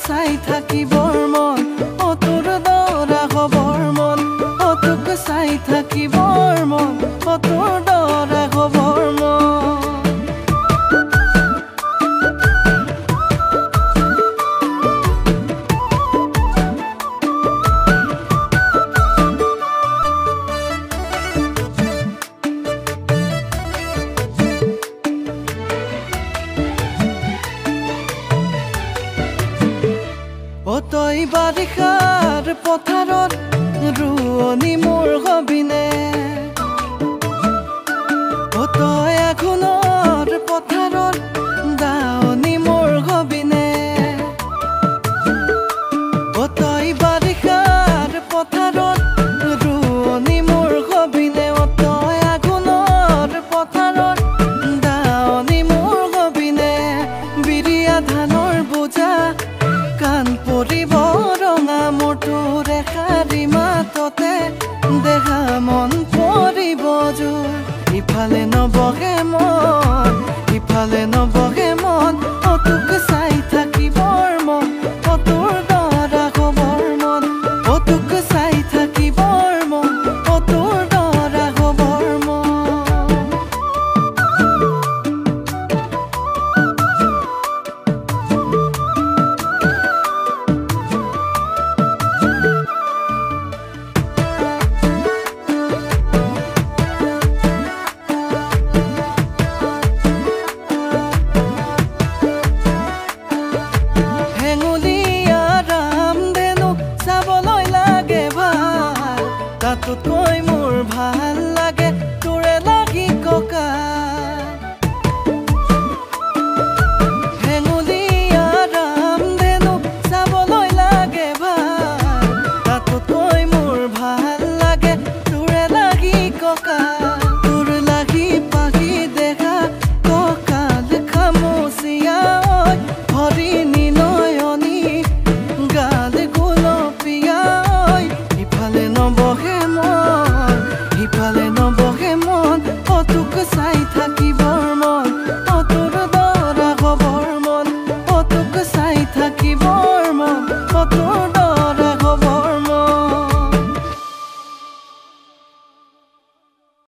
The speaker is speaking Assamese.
চাই থাকিবৰ মন অতুৰ দৰা খবৰ মন অতুক চাই থাকিবৰ মন অতুৰ দৰা খবৰ মন তই বাৰিষাৰ পথাৰত ৰুৱনি মোৰ হবিনে তই আঘোণৰ পথাৰত দাৱনি মোৰ হবিনে তই বাৰিষাৰ পথাৰত ৰুৱনি মোৰ হবিনে তই আঘোণৰ পথাৰত দাৱনি মোৰ হবিনে বিৰিয়া ধানৰ বোজা কান পৰিব ৰঙা মোৰটোৰ এষাৰি মাততে দেহা মন পৰিব জোৰ ইফালে নবহে মন অতুক